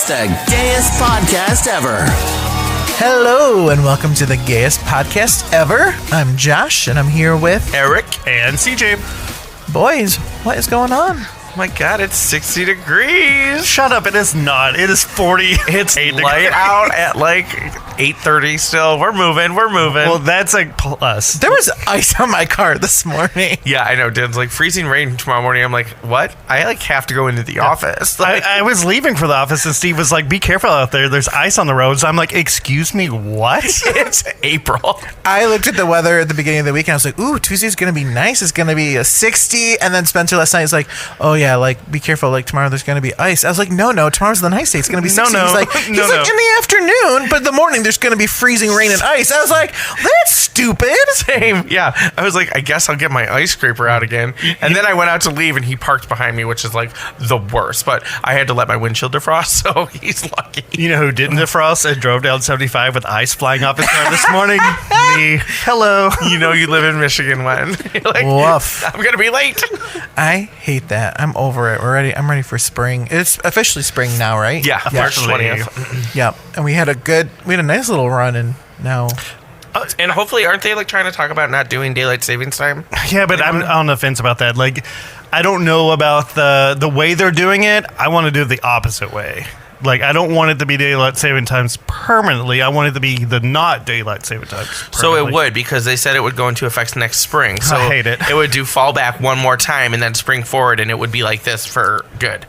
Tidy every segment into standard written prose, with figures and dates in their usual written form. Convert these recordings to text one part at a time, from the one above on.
It's the gayest podcast ever. Hello, and welcome to the gayest podcast ever. I'm Josh, and I'm here with Eric and CJ. Boys. What is going on? Oh my God, it's 60 degrees. Shut up, it is not. It is 40. It's light out at like 8:30 still. We're moving. Well, that's a plus. There was ice on my car this morning. Yeah, I know. Dan's like, freezing rain tomorrow morning. I'm like, what? I like have to go into the office. Like, I was leaving for the office, and Steve was like, be careful out there. There's ice on the roads. I'm like, excuse me, what? it's April. I looked at the weather at the beginning of the week, and I was like, ooh, Tuesday's going to be nice. It's going to be a 60. And then Spencer last night was like, oh, yeah, like, be careful. Like, tomorrow there's going to be ice. I was like, no, tomorrow's the nice day. It's going to be 60. No. He's like, in the afternoon, but in the morning there's going to be freezing rain and ice. I was like, that's stupid. Same. Yeah. I was like, I guess I'll get my ice scraper out again. And then I went out to leave, and he parked behind me, which is like the worst. But I had to let my windshield defrost, so he's lucky. You know who didn't defrost and drove down 75 with ice flying off his car this morning? Me. Hello. You know you live in Michigan when you're like, Woof. I'm going to be late. I hate that. I'm over it. I'm ready for spring. It's officially spring now, right? Yeah, March 20th. Yeah. And we had a nice little run, and now... And hopefully, aren't they like trying to talk about not doing daylight savings time? Yeah, but I'm on the fence about that. Like, I don't know about the way they're doing it. I want to do it the opposite way. Like, I don't want it to be daylight saving times permanently. I want it to be the not daylight saving times So it would, because they said it would go into effect next spring. So I hate it. It would do fall back one more time and then spring forward, and it would be like this for good.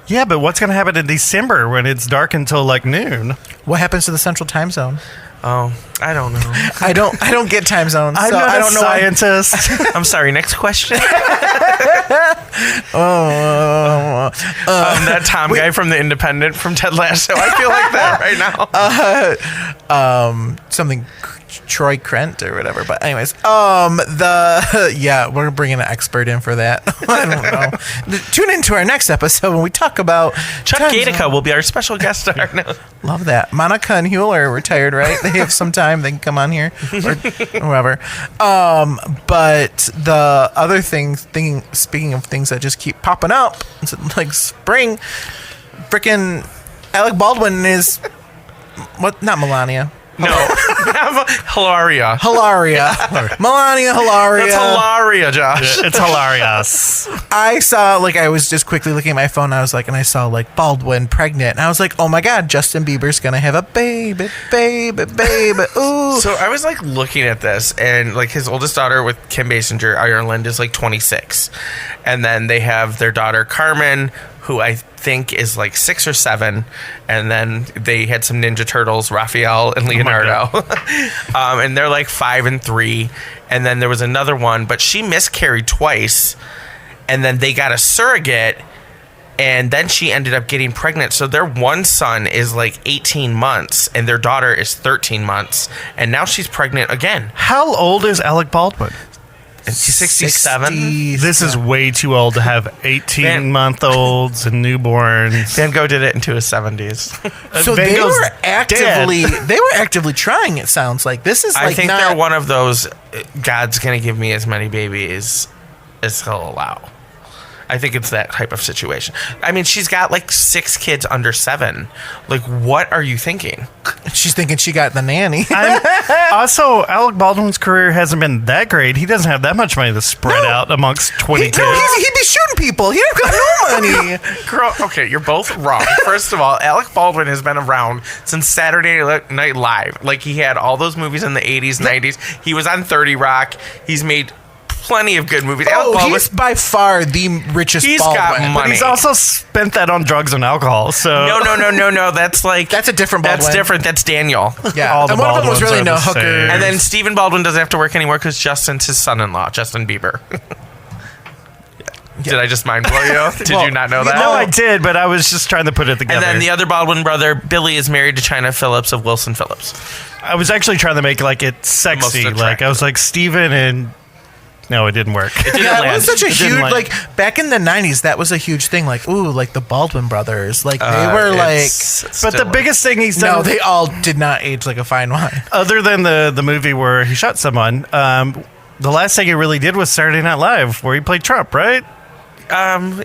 Yeah, but what's going to happen in December when it's dark until like noon? What happens to the central time zone? Oh, I don't know. I don't get time zones. I'm so not I don't a know. scientist. I'm sorry, next question. That Tom guy from The Independent from Ted Lasso. I feel like that right now. Something Troy Krent or whatever. But anyways, we're bringing an expert in for that. I don't know. Tune into our next episode when we talk about Chuck Gatica will be our special guest star now. Love that. Monica and Huel are retired, right? They have some time. They can come on here or whoever. But the other thing, speaking of things that just keep popping up, it's like spring, freaking Alec Baldwin is not Melania. No. Hilaria. Melania Hilaria. That's Hilaria, Josh. It's hilarious. I saw, I was just quickly looking at my phone. I saw Baldwin pregnant. And I was like, oh my God, Justin Bieber's going to have a baby. Ooh. So I was looking at this, and his oldest daughter with Kim Basinger, Ireland, is 26. And then they have their daughter, Carmen, who I think is 6 or 7, and then they had some Ninja Turtles, Raphael and Leonardo, and they're 5 and 3, and then there was another one, but she miscarried twice, and then they got a surrogate, and then she ended up getting pregnant. So their one son is 18 months, and their daughter is 13 months, and now she's pregnant again. How old is Alec Baldwin? And she's 67. This is way too old to have 18-month-olds and newborns. Van Gogh did it into his 70s. So Van they Gogh's were actively trying. It sounds like this is. I think they're one of those. God's gonna give me as many babies as he'll allow. I think it's that type of situation. I mean, she's got 6 kids under 7. What are you thinking? She's thinking she got the nanny. Also, Alec Baldwin's career hasn't been that great. He doesn't have that much money to spread out amongst 20 kids. He'd be shooting people. He don't got no money. Girl, okay, you're both wrong. First of all, Alec Baldwin has been around since Saturday Night Live. He had all those movies in the 80s, 90s. He was on 30 Rock. He's made plenty of good movies. He's by far the richest He's Baldwin. got money. But he's also spent that on drugs and alcohol. So No. That's that's a different Baldwin. That's different. That's Daniel. Yeah, All the and one of them was Baldwins really are no the hooker. same. And then Stephen Baldwin doesn't have to work anymore because Justin's his son-in-law, Justin Bieber. Did I just mind blow you? Did you not know that? No, I did, but I was just trying to put it together. And then the other Baldwin brother, Billy, is married to China Phillips of Wilson Phillips. I was actually trying to make it sexy. I was Steven and... No, it didn't work. It didn't land. It was such a It didn't huge, land. back in the 90s, that was a huge thing. The Baldwin brothers. They were But the biggest thing he's done... No, they all did not age like a fine wine. Other than the movie where he shot someone, the last thing he really did was Saturday Night Live, where he played Trump, right?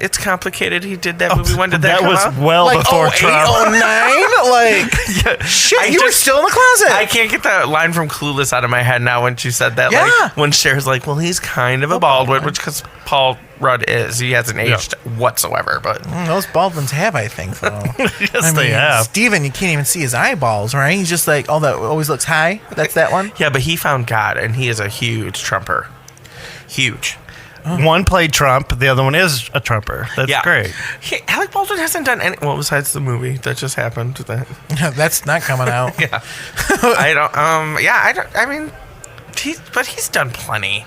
It's complicated. He did that movie. When did that come was out? well Like before 08, Trump. 09? Like, shit, you were still in the closet. I can't get that line from Clueless out of my head now when she said that. Yeah. Like, when Cher's like, well, he's kind of a Baldwin, which because Paul Rudd is. He hasn't aged whatsoever. But Those Baldwins have, I think, though. Yes, they have. Steven, you can't even see his eyeballs, right? He's just like, that always looks high. That's that one? yeah, but he found God, and he is a huge Trumper. Huge. One played Trump. The other one is a Trumper. That's great. Alec Baldwin hasn't done any. Well, besides the movie that just happened. That's not coming out. Yeah. I don't. Yeah. I don't. I mean, but he's done plenty.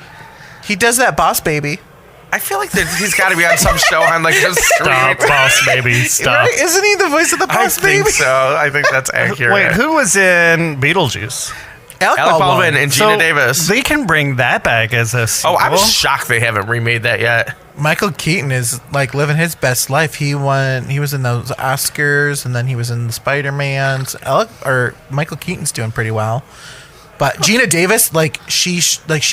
He does that Boss Baby. I feel like he's got to be on some show on like the Stop, street. boss baby. Stop. Right? Isn't he the voice of the I Boss think Baby? so. I think that's accurate. Wait, who was in Beetlejuice? Alec Alec Baldwin and Gina So Davis. They can bring that back as a sequel. Oh, I'm shocked they haven't remade that yet. Michael Keaton is like living his best life. He was in those Oscars, and then he was in the Spider-Man's. Michael Keaton's doing pretty well. But Gina Davis, she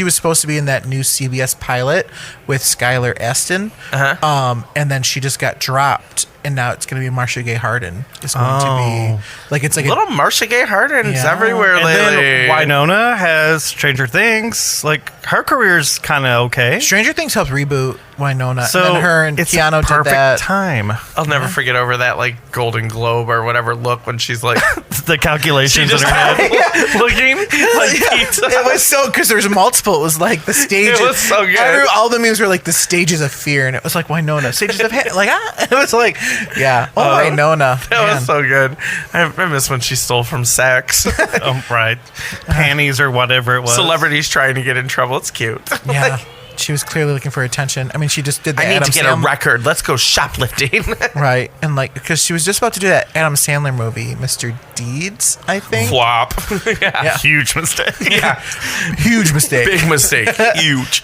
was supposed to be in that new CBS pilot with Skylar Astin, and then she just got dropped, and now it's going to be Marcia Gay Harden. It's going to be it's like Little Marcia Gay Harden's Yeah. everywhere And lately. then Winona has Stranger Things. Like, her career's kind of okay. Stranger Things helped reboot Winona, So and then her and it's Keanu a perfect did that. time. I'll never forget over that Golden Globe or whatever look when she's like The calculations in just her head. looking like pizza. It was so because there's multiple. It was like the stages. It was so good. All the memes were like the stages of fear, and it was like Winona stages of it was like Winona. That was so good. I miss when she stole from Saks. Oh, right. Panties or whatever it was. Celebrities trying to get in trouble. It's cute. Yeah. She was clearly looking for attention. I mean, she just did the I need Adam to get Sandler, a record. Let's go shoplifting. right? And because she was just about to do that Adam Sandler movie, Mr. Deeds, I think. Flop. Yeah. Huge mistake. Yeah. Huge mistake. Big mistake. Huge.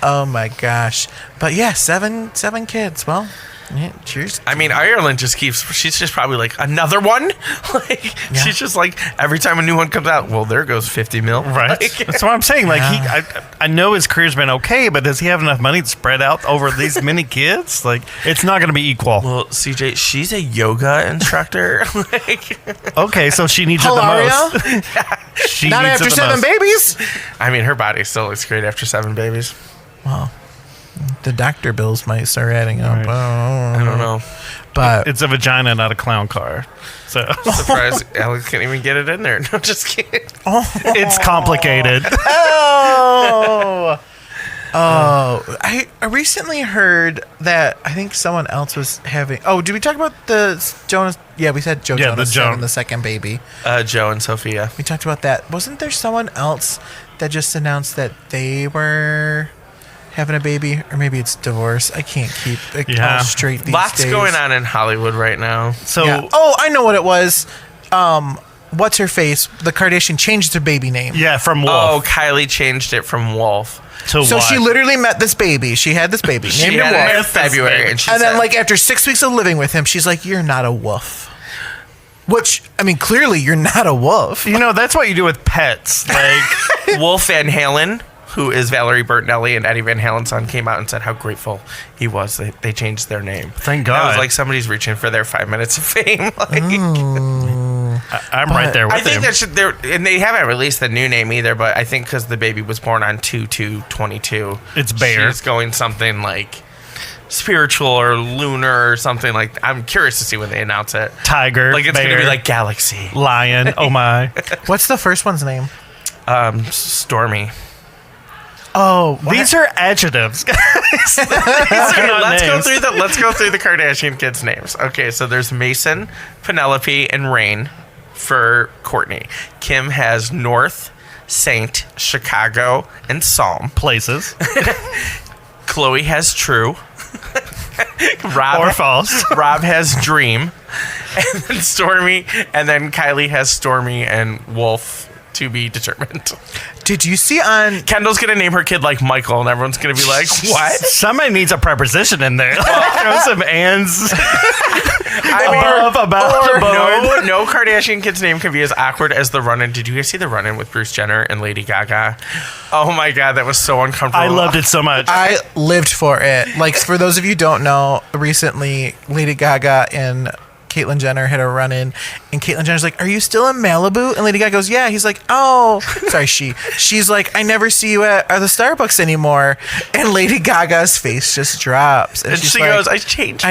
Oh my gosh! But yeah, seven kids. Well, yeah, cheers. I mean, Ireland just keeps. She's just probably like another one. She's just like every time a new one comes out. Well, there goes 50 mil. Right. That's what I'm saying. Like, I know his career's been okay, but does he have enough money to spread out over these many kids? Like, it's not going to be equal. Well, CJ, she's a yoga instructor. Okay, so she needs it Hilaria? the most. She Not needs after it the 7 most. babies. I mean, her body still looks great after 7 babies. The doctor bills might start adding up. Right. I don't know. But It's a vagina, not a clown car. So Surprised Alex can't even get it in there. No, just kidding. it's complicated. I recently heard that I think someone else was having. Oh, did we talk about the Jonas? Yeah, we said Joe Yeah, Jonas the having the second baby. Joe and Sophia. We talked about that. Wasn't there someone else that just announced that they were having a baby, or maybe it's divorce? I can't keep it Yeah. all straight these Lots days. going on in Hollywood right now. So Yeah. Oh, I know what it was. What's her face? The Kardashian changed her baby name. yeah, from Wolf Oh, Kylie changed it from Wolf. to So what? she literally met this baby. She had this baby. She named her had Wolf. it in February, and she And then, said, after 6 weeks of living with him, she's like, "You're not a wolf." Which, I mean, clearly you're not a wolf. You know, that's what you do with pets. Like, Wolf Van Halen, who is Valerie Bertinelli and Eddie Van Halen's son, came out and said how grateful he was that they changed their name. Thank And I was God. like, somebody's reaching for their 5 minutes of fame. I'm right there with I think him. that should, and they haven't released the new name either, but I think because the baby was born on 2/2/22, It's Bear. She's going something like spiritual or lunar or something like. I'm curious to see when they announce it. Tiger, Like it's going to bear, be like Galaxy, lion. Oh my! What's the first one's name? Stormy. Oh, These are adjectives. These are not names. Let's go through the Kardashian kids' names. Okay, so there's Mason, Penelope, and Rain for Courtney. Kim has North, Saint, Chicago, and Psalm. Places Chloe has True. Rob or false. Rob has Dream, and then Stormy, and then Kylie has Stormy and Wolf to be determined. Did you see on? Kendall's gonna name her kid like Michael, and everyone's gonna be like, "What?" Somebody needs a preposition in there. Throw some ands. I mean, above the board. no Kardashian kid's name can be as awkward as the run-in. Did you guys see the run-in with Bruce Jenner and Lady Gaga? Oh my God, that was so uncomfortable. I loved it so much. I lived for it. Like, for those of you who don't know, recently Lady Gaga and Caitlyn Jenner had a run-in, and Caitlyn Jenner's like, "Are you still in Malibu?" And Lady Gaga goes, "Yeah." He's like, "Oh," sorry, she's like, "I never see you at the Starbucks anymore." And Lady Gaga's face just drops, And she's she like, goes, I changed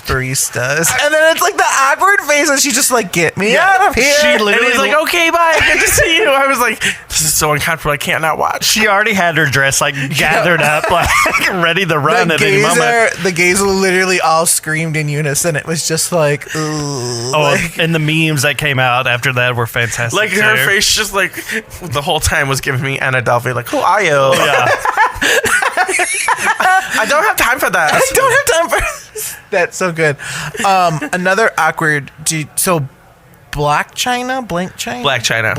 baristas. And then it's like the awkward face, and she's just like, "Get me out of here." She And literally he's like, okay, bye. Good to see you. I was like, this is so uncomfortable. I can't not watch. She already had her dress like gathered up, like ready to run at any moment. The gays literally all screamed in unison. It was just like, ooh. And the memes that came out after that were fantastic. Like her too. face just like the whole time was giving me Anna Delvey, like, who are you? Yeah. I don't have time for that. I don't have time for That's so good. Another awkward. So, Black China. Black China.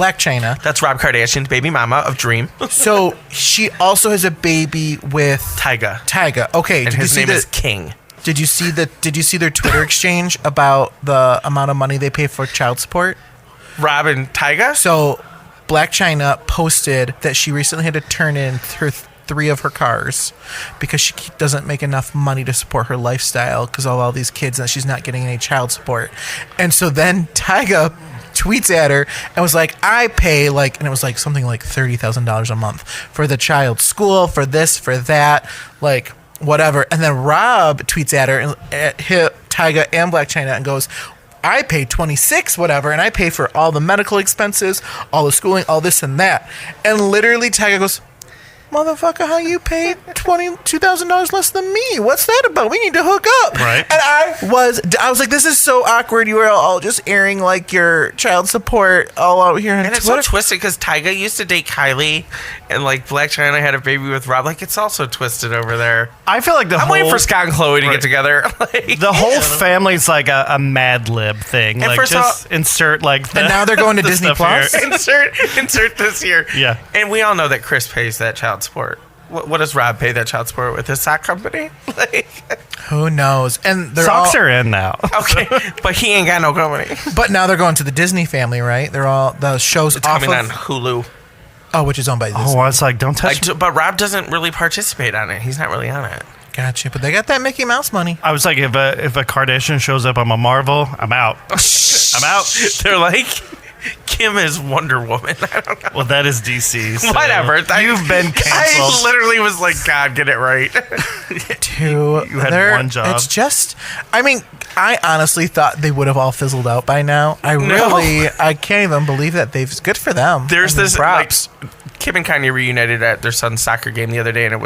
That's Rob Kardashian's baby mama of Dream. So she also has a baby with Tyga. Okay, And his name is King. Did you see their Twitter exchange about the amount of money they pay for child support? Rob and Tyga? So, Black China posted that she recently had to turn in her 3 of her cars because she doesn't make enough money to support her lifestyle because of all these kids and she's not getting any child support. And so then Tyga tweets at her and was like, I pay and it was like something like $30,000 a month for the child's school, for this, for that, like whatever. And then Rob tweets at her and hit Tyga and Black China and goes, I pay 26 whatever, and I pay for all the medical expenses, all the schooling, all this and that. And literally Tyga goes, motherfucker, how you paid $2,000 less than me? What's that about? We need to hook up. Right. And I was like, this is so awkward. You were all just airing like your child support all out here on And it's Twitter. so twisted because Tyga used to date Kylie and like Black China had a baby with Rob. Like it's also twisted over there. I feel like I'm waiting for Scott and Chloe to get together. Like, the whole family's like a Mad Lib thing. And Like first just insert like the, And now they're going to the Disney stuff Plus? here. insert this year. Yeah. And we all know that Chris pays that child support. What does Rob pay that child support with his sock company? Like, Who knows? And they're Socks all, are in now. okay, but he ain't got no company. but now they're going to the Disney family, right? They're all the shows It's off coming of on Hulu. Oh, which is owned by Disney. Oh, I was like, don't touch. But Rob doesn't really participate on it. He's not really on it. Gotcha. But they got that Mickey Mouse money. I was like, if a Kardashian shows up on a Marvel, I'm out. I'm out. They're like, Kim is Wonder Woman. I don't know. Well, that is DC. So Whatever. You've been I canceled. literally was like, God, get it right. You had one job. It's just, I mean, I honestly thought they would have all fizzled out by now. I can't even believe that good for them. There's I mean, this props. like Kim and Kanye reunited at their son's soccer game the other day, and there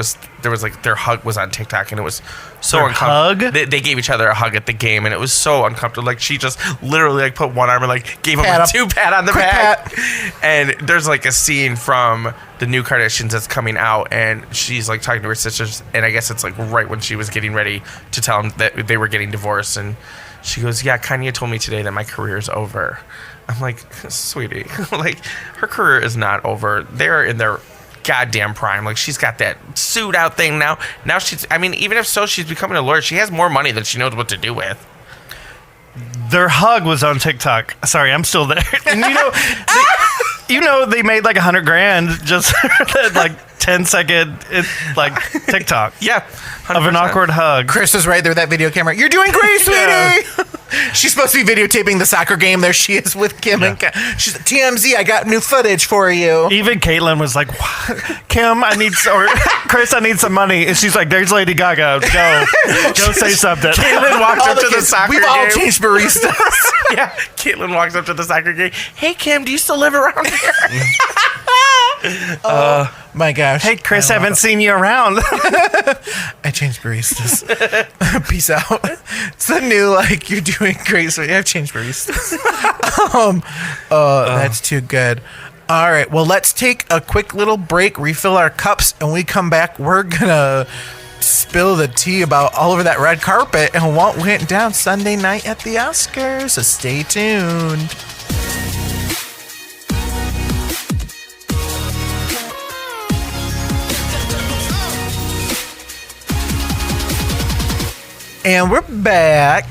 was like their hug was on TikTok, and it was so Their uncomfortable. hug? They gave each other a hug at the game, and it was so uncomfortable. Like she just literally like put one arm and like gave him Pat a up. 2 pat on the Quick back. And there's like a scene from the new Kardashians that's coming out, and she's like talking to her sisters, and I guess it's like right when she was getting ready to tell them that they were getting divorced, and she goes, "Yeah, Kanye told me today that my career is over." I'm like, sweetie, like her career is not over. They're in their goddamn prime. Like she's got that suit out thing now. Now she's, I mean, even if so, she's becoming a lawyer. She has more money than she knows what to do with. Their hug was on TikTok. Sorry, I'm still there. And they made like $100,000 just that like 10-second like TikTok. Yeah, Of an 100%. awkward hug. Chris is right there with that video camera. You're doing great, sweetie. Yeah. She's supposed to be videotaping the soccer game. There she is with Kim and she's TMZ. I got new footage for you. Even Caitlyn was like, "What? Kim, Chris, I need some money." And she's like, "There's Lady Gaga. Go say something." Caitlyn walked All up the to the kids, soccer we've all game. changed baristas. Yeah, Caitlyn walks up to the soccer game. Hey, Kim, do you still live around here? My gosh. Hey, Chris, haven't seen you around. I changed baristas. Peace out. It's the new, like, you're doing great. So I've changed baristas. That's too good. All right. Well, let's take a quick little break, refill our cups, and when we come back, we're going to spill the tea about all over that red carpet and what went down Sunday night at the Oscars. So stay tuned. And we're back.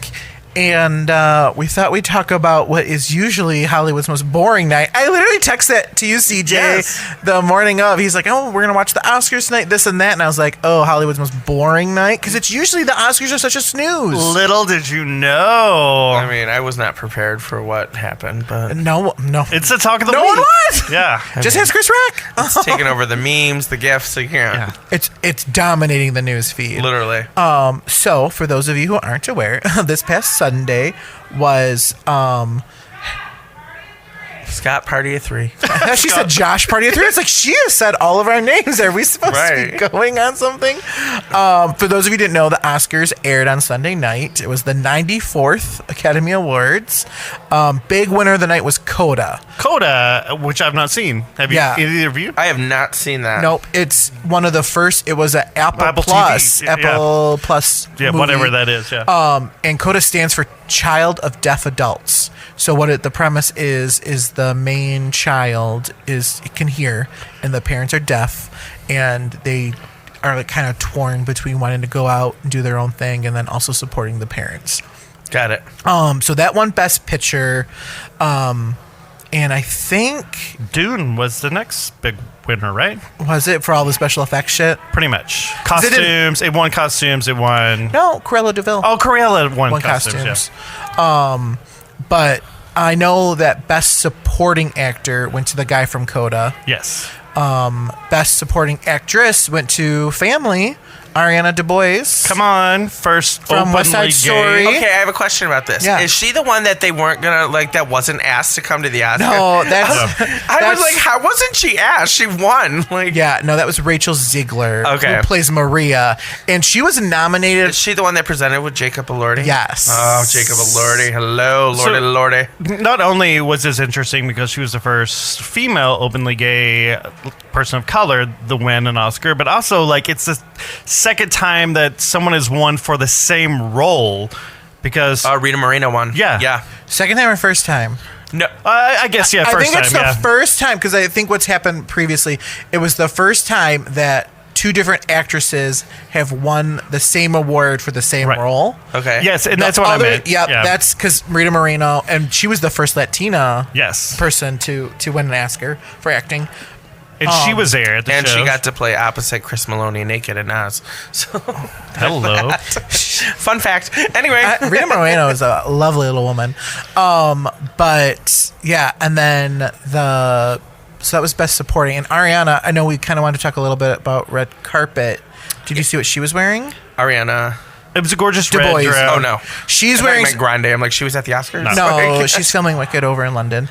And we thought we'd talk about what is usually Hollywood's most boring night. I literally texted that to you, CJ, the morning of. He's like, oh, we're going to watch the Oscars tonight, this and that. And I was like, oh, Hollywood's most boring night? Because it's usually the Oscars are such a snooze. Little did you know. I mean, I was not prepared for what happened, but No. It's the talk of the No week. one was. Yeah. Just ask Chris Rock. it's taking over the memes, the gifs. Like, yeah, It's dominating the news feed. literally. So, for those of you who aren't aware, this past Sunday was Scott Party of 3. she said Josh Party of 3. It's like she has said all of our names. Are we supposed to be Right. going on something? For those of you who didn't know, the Oscars aired on Sunday night. It was the 94th Academy Awards. Big winner of the night was Coda. Coda, which I've not seen. Have you? Yeah. Either of you? I have not seen that. Nope, it's one of the first. It was an Apple Plus. TV. Yeah. Apple Plus. Yeah, movie. whatever that is. Yeah. And CODA stands for Child of Deaf Adults. So the premise is the main child can hear, and the parents are deaf, and they are like kind of torn between wanting to go out and do their own thing, and then also supporting the parents. Got it. So that won Best Picture, and I think Dune was the next big winner, right? was it for all the special effects shit? Pretty much. it Costumes. It won costumes. It won. No, Cruella de Vil. Oh, Cruella won Won costumes. costumes. But I know that Best Supporting Actor went to the guy from Coda. Yeah. Yes. Best Supporting Actress went to Family, Ariana DeBose. Come on. First From West Side openly Story. gay. Okay, I have a question about this. Yeah. Is she the one that they weren't gonna that wasn't asked to come to the Oscar? No, that's I was like, how wasn't she asked? She won. Like, yeah, no, that was Rachel Ziegler, Okay. who plays Maria, and she was nominated. is she the one that presented with Jacob Elordi? Yes. Oh, Jacob Elordi. Hello, Lordy. Not only was this interesting because she was the first female openly gay person of color to win an Oscar, but also like it's the second time that someone has won for the same role because Rita Moreno won. Yeah. Second time or first time? No. I guess I first think it's time. the first time because I think what's happened previously, it was the first time that two different actresses have won the same award for the same Right. role. Okay. Yes, and The that's what other- I meant. Yep, that's because Rita Moreno, and she was the first Latina Yes. person to win an Oscar for acting. And she was there at the And show. she got to play opposite Chris Maloney naked in Oz. So, Hello. fun fact. Anyway. Rita Moreno is a lovely little woman. But yeah, and then so that was Best Supporting. And Ariana, I know we kind of wanted to talk a little bit about Red Carpet. Did you see what she was wearing? Ariana. It was a gorgeous Du red Bois. dress. Oh, no. She's I wearing. thought you meant Grande. I'm like, she was at the Oscars? No, she's filming Wicked over in London.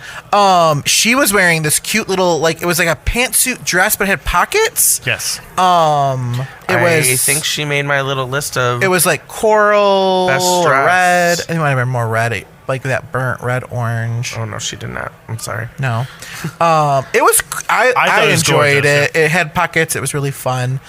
She was wearing this cute little, like, it was like a pantsuit dress, but it had pockets. Yes. I think she made my little list of. It was like coral, Best or dress. red. I think it might have been more red, like that burnt red orange. Oh, no, she did not. I'm sorry. No, it was. I thought it was enjoyed gorgeous, it. It had pockets. It was really fun.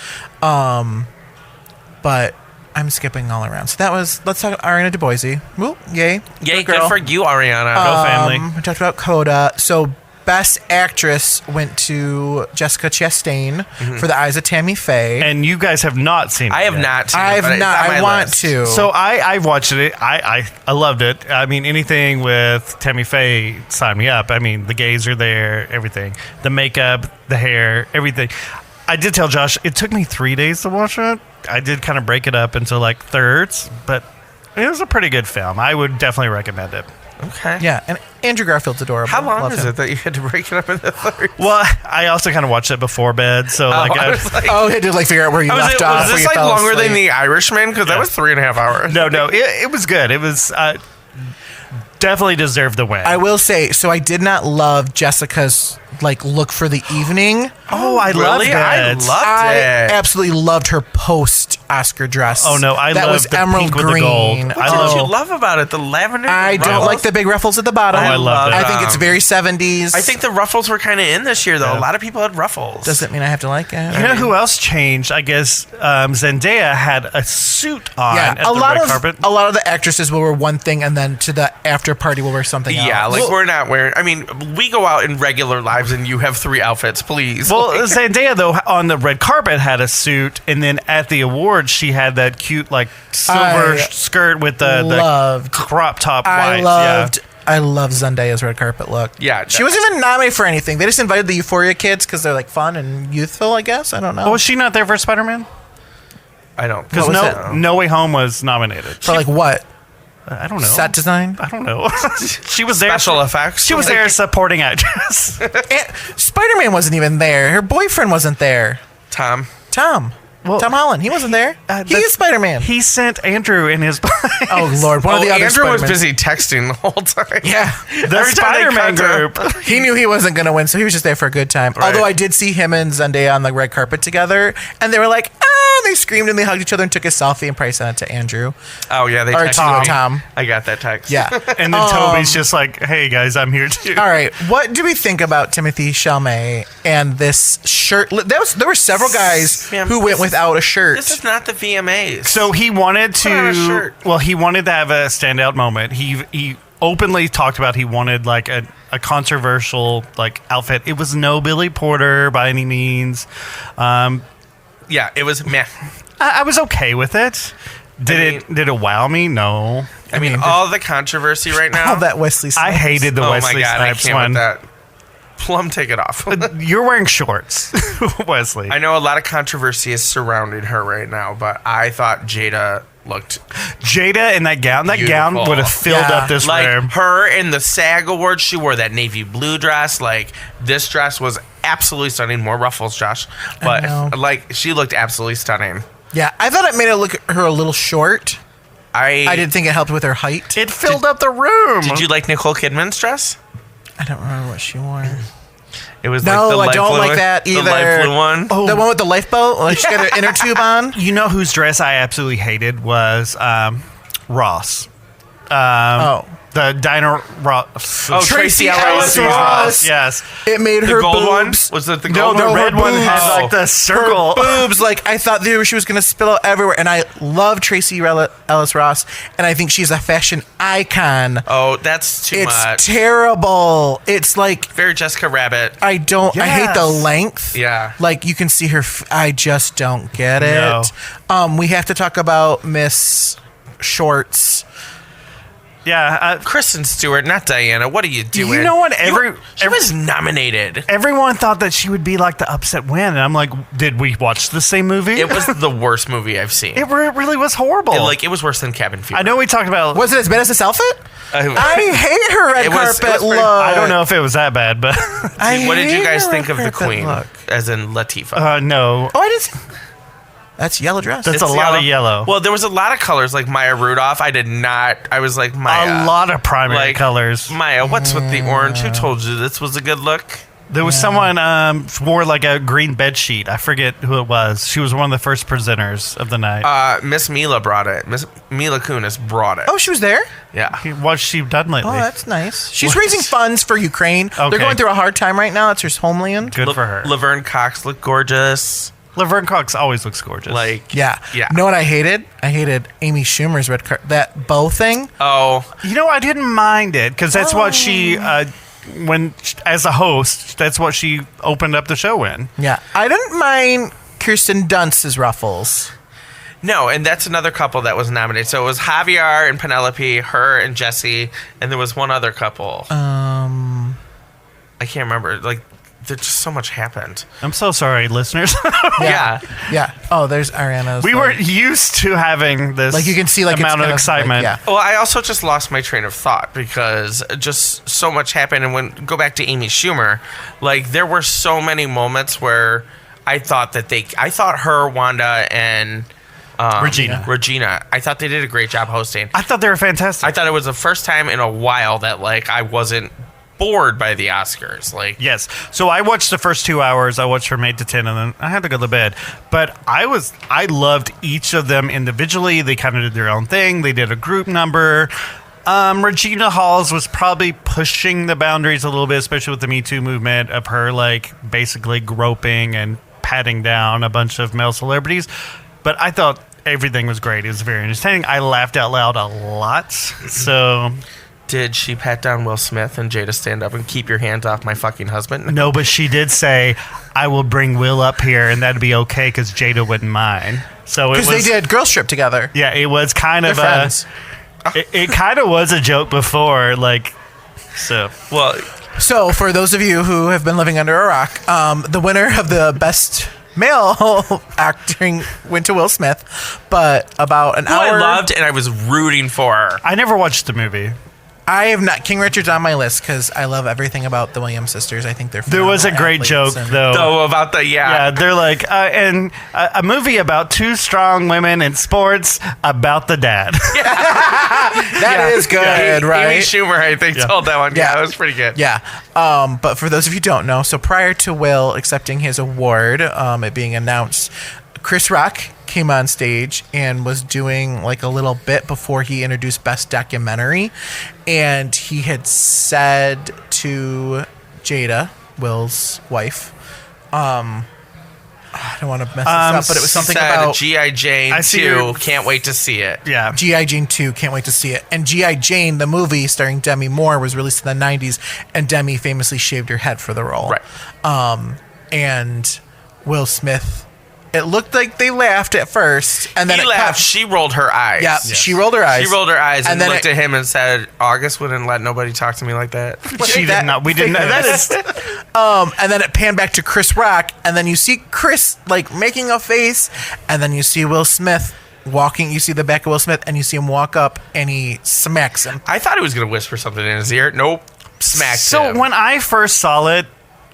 But I'm skipping all around. So that was. Let's talk Ariana DeBose. Woo, yay! Yay, girl. good for you, Ariana. Go family. We talked about Coda. So Best Actress went to Jessica Chastain for The Eyes of Tammy Faye. And you guys have not seen it I have yet. not seen I it, have but it's not. on my I want list. to. So I watched it. I loved it. I mean, anything with Tammy Faye, sign me up. I mean, the gays are there, everything. The makeup, the hair, everything. I did tell Josh, it took me 3 days to watch it. I did kind of break it up into like thirds, but it was a pretty good film. I would definitely recommend it. Okay. yeah, and Andrew Garfield's adorable. How long Love is him. it that you had to break it up into thirds? Well, I also kind of watched it before bed, so like I was like, Oh, I did like figure out where you left off. was where this you like fell longer than asleep. The Irishman? Because that was 3.5 hours. no, it was good. It was definitely deserved the win. I will say, so I did not love Jessica's like look for the evening. Oh, I loved Really? it. I loved I it. absolutely loved her post Oscar dress. Oh no, I that loved was the emerald pink with green. the gold. What I did love. you love about it? The lavender? I the don't ruffles? like the big ruffles at the bottom. I loved it. I think it's very 70s. I think the ruffles were kind of in this year, though. Yeah. A lot of people had ruffles. Doesn't mean I have to like it. You know who else changed? I guess Zendaya had a suit on Yeah, at the red carpet. a lot of the actresses will wear one thing, and then to the after after party we'll wear something Yeah, else. like we're not wearing. I mean, we go out in regular lives, and you have 3 outfits, please. Well, Zendaya though on the red carpet had a suit, and then at the awards she had that cute like silver skirt with the crop top. I whites. I love Zendaya's red carpet look. Yeah, she wasn't even nominated for anything. They just invited the Euphoria kids because they're like fun and youthful. I guess I don't know. Oh, was she not there for Spider-Man? I don't. Because No Way Home was nominated. For like what? I don't know. Set design? I don't know. She was there. Special effects. She was there as supporting actress. Spider-Man wasn't even there. Her boyfriend wasn't there. Tom. Well, Tom Holland. He wasn't there. He is Spider-Man. He sent Andrew in his place. Oh, Lord. One of the other Andrew was Spider-Mans. busy texting the whole time. Yeah. The Spider-Man group. He knew he wasn't going to win, so he was just there for a good time. Right. Although I did see him and Zendaya on the red carpet together, and they were like, they screamed and they hugged each other and took a selfie and probably sent it to Andrew. Oh, yeah. They Or texted me. Tom. I got that text. Yeah. And then Toby's just like, hey, guys, I'm here too. All right. What do we think about Timothée Chalamet and this shirt? There were several guys Man, who went without a shirt. This is not the VMAs. So he wanted Put on a to, shirt. well, he wanted to have a standout moment. He openly talked about he wanted like a controversial like outfit. It was no Billy Porter by any means. Yeah, it was meh. I was okay with it. Did it wow me? No. I mean, all the controversy right now. All that Wesley Snipes. I hated the Oh Wesley my God, I Snipes can't one. with that. Plum, take it off. You're wearing shorts, Wesley. I know a lot of controversy is surrounding her right now, but I thought Jada looked Jada in that gown. That Beautiful. gown would have filled Yeah. up this like room. her in the SAG Awards. She wore that navy blue dress. Like this dress was absolutely stunning. More ruffles, Josh, know. but like she looked absolutely stunning. Yeah, I thought it made her a little short. I didn't think it helped with her height. It filled up the room. Did you like Nicole Kidman's dress? I don't remember what she wore. It was No, like the I light don't blue like one- that The either. light blue one. The one with the lifeboat? Like she got her inner tube on? You know whose dress I absolutely hated was Ross. The diner Ross. Oh, Tracy Ellis Ross. Yes. It made The her gold one? boobs. Was it the No, gold the one? red one had Oh. like the circle. Boobs, like I thought she was going to spill out everywhere. And I love Tracy Ellis Ross, and I think she's a fashion icon. Oh, that's too It's much. terrible. It's like Very Jessica Rabbit. I hate the Yes. length. Yeah. Like you can see her. I just don't get No. it. We have to talk about Miss Shorts. Yeah. Kristen Stewart, not Diana. What are you doing? You know what? She was nominated. Everyone thought that she would be like the upset win, and I'm like, did we watch the same movie? It was the worst movie I've seen. It really was horrible. It was worse than Cabin Fever. I know we talked about. Was it as bad as this outfit? I hate her red It was carpet pretty- look. I don't know if it was that bad, but What did you hate guys her think of red the carpet Queen, look. as in Latifah? no. Oh, I didn't see. That's yellow dress. That's a lot of yellow. Well, there was a lot of colors, like Maya Rudolph. I did not. I was like, Maya. A lot of primary like, colors. Maya, what's with the orange? Who told you this was a good look? There was someone wore like a green bed sheet. I forget who it was. She was one of the first presenters of the night. Miss Mila brought it. Miss Mila Kunis brought it. Oh, she was there? Yeah. What's she done lately? Oh, that's nice. She's raising funds for Ukraine. Okay. They're going through a hard time right now. It's her homeland. Good for her. Laverne Cox looked gorgeous. Laverne Cox always looks gorgeous. Like, Yeah. Yeah. Know what I hated? I hated Amy Schumer's red carpet. That bow thing. oh, You know, I didn't mind it because that's what she, as a host, that's what she opened up the show in. Yeah. I didn't mind Kirsten Dunst's ruffles. no, and that's another couple that was nominated. So it was Javier and Penelope, her and Jesse, and there was one other couple. I can't remember. Like, there's just so much happened. I'm so sorry, listeners. Yeah. Yeah. Oh, there's Ariana's. We weren't used to having this Like you can see, like it's amount of kind excitement. yeah. Well, I also just lost my train of thought because just so much happened. And when go back to Amy Schumer, like there were so many moments where I thought her, Wanda, and Regina, I thought they did a great job hosting. I thought they were fantastic. I thought it was the first time in a while that like I wasn't bored by the Oscars. Like, Yes. So I watched the first 2 hours. I watched from 8 to 10, and then I had to go to bed. But I loved each of them individually. They kind of did their own thing. They did a group number. Regina Halls was probably pushing the boundaries a little bit, especially with the Me Too movement of her like basically groping and patting down a bunch of male celebrities. But I thought everything was great. It was very entertaining. I laughed out loud a lot. So Did she pat down Will Smith and Jada stand up and keep your hands off my fucking husband? No, but she did say, I will bring Will up here and that'd be okay because Jada wouldn't mind. So it was, Because they did Girls Trip together. Yeah, it was kind They're of friends. it kind of was a joke before, like, so. Well, So, for those of you who have been living under a rock, the winner of the best male acting went to Will Smith, but about an who hour. I loved and I was rooting for her. I never watched the movie. I have not. King Richard's on my list because I love everything about the Williams sisters. I think they're. There was a phenomenal great athletes joke, and- though. Oh, about the, Yeah, they're like, and a movie about two strong women in sports about the dad. That is good, right? Amy Schumer, I think, told that one. Yeah, it was pretty good. Yeah. But for those of you who don't know, so prior to Will accepting his award, it being announced, Chris Rock came on stage and was doing like a little bit before he introduced Best Documentary. And he had said to Jada, Will's wife, I don't want to mess this up, but it was something Said about G.I. Jane I see 2. your- Can't wait to see it. Yeah. G.I. Jane 2, can't wait to see it. And G.I. Jane, the movie starring Demi Moore, was released in the 90s, and Demi famously shaved her head for the role. Right. And Will Smith, it looked like they laughed at first, and then He it laughed. cut. She rolled her eyes. Yeah, she rolled her eyes. She rolled her eyes and, And then looked it- at him and said, August wouldn't let nobody talk to me like that. She did not. We didn't. That is. And then it panned back to Chris Rock, and then you see Chris like making a face, and then you see Will Smith walking. You see the back of Will Smith, and you see him walk up, and he smacks him. I thought he was going to whisper something in his ear. Nope. Smacked So him. when I first saw it,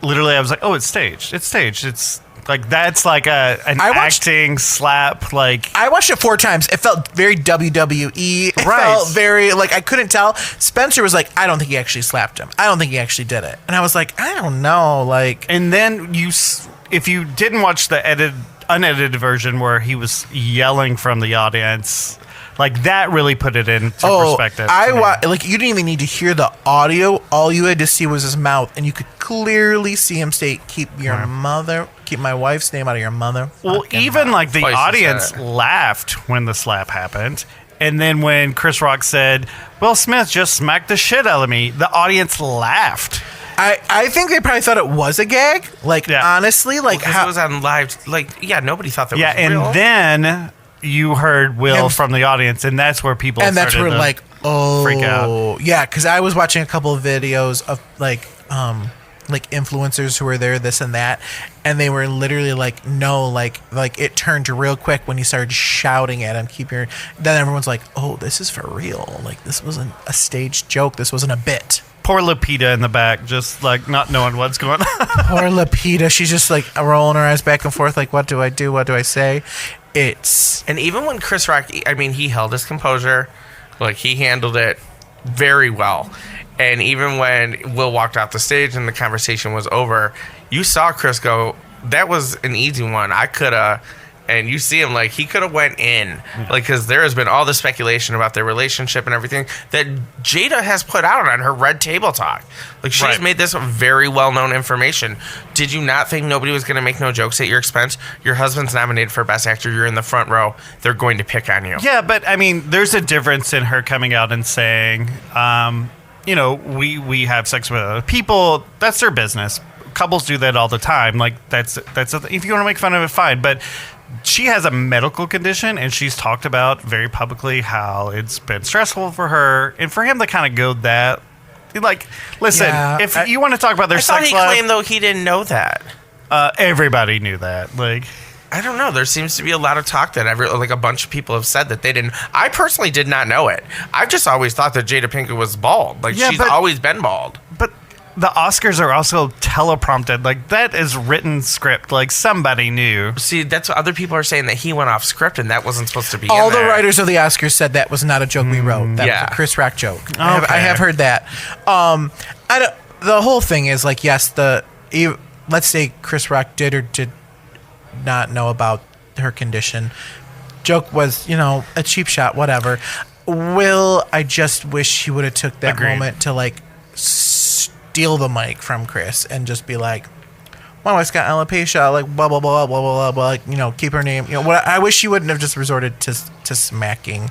literally, I was like, "Oh, it's staged. It's staged. It's like that's like an I watched- acting slap." Like I watched it 4 times. It felt very WWE. It Right. felt very like I couldn't tell. Spencer was like, I don't think he actually slapped him. I don't think he actually did it. And I was like, I don't know. Like, And then if you didn't watch the unedited version where he was yelling from the audience, like that really put it into perspective. to me. Like you didn't even need to hear the audio. All you had to see was his mouth, and you could clearly see him say, keep my wife's name out of your mother." Well, fucking even mouth." like the Twice he audience said it. laughed when the slap happened. And then when Chris Rock said, Will Smith just smacked the shit out of me, the audience laughed. I think they probably thought it was a gag. Like, Yeah. honestly, like Because it was on live. Like, yeah, nobody thought that Yeah, was and real. then you heard Will Him- from the audience, and that's where people and that's started where to like, oh, freak out. yeah, because I was watching a couple of videos of like influencers who were there, this and that, and they were literally like, no, like it turned real quick when he started shouting at him, keep your. Then everyone's like, oh, this is for real. Like this wasn't a staged joke. This wasn't a bit. Poor Lupita in the back, just like not knowing what's going on. Poor Lupita, she's just like rolling her eyes back and forth, like, what do I do? What do I say? It's And even when Chris Rock, I mean, he held his composure. Like, he handled it very well. And even when Will walked off the stage and the conversation was over, you saw Chris go, that was an easy one. I could have. And you see him, like, he could have went in. Like, because there has been all the speculation about their relationship and everything that Jada has put out on her Red Table Talk. Like, she's Right. made this very well-known information. Did you not think nobody was going to make no jokes at your expense? Your husband's nominated for Best Actor. You're in the front row. They're going to pick on you. Yeah, but I mean, there's a difference in her coming out and saying, you know, we have sex with other people. That's their business. Couples do that all the time. Like that's if you want to make fun of it, fine. But she has a medical condition, and she's talked about very publicly how it's been stressful for her, and for him to kind of go that. Like, listen, Yeah, if you want to talk about their I thought sex he life, claimed, though, he didn't know that. everybody knew that. Like, I don't know. There seems to be a lot of talk that a bunch of people have said that they didn't. I personally did not know it. I've just always thought that Jada Pinkett was bald. Like, Yeah, she's but- always been bald. but the Oscars are also teleprompted. Like, that is written script. Like, somebody knew. See, that's what other people are saying, that he went off script and that wasn't supposed to be all in the there. writers of the Oscars said that was not a joke we wrote. That Yeah. was a Chris Rock joke. Okay. I have heard that. The whole thing is like, yes, let's say Chris Rock did or did not know about her condition. Joke was, a cheap shot, whatever. I just wish he would have took that Agreed. moment to like steal the mic from Chris and just be like, my wife's got alopecia, like blah blah blah blah blah blah, like, you know, keep her name. You know what? I wish she wouldn't have just resorted to smacking.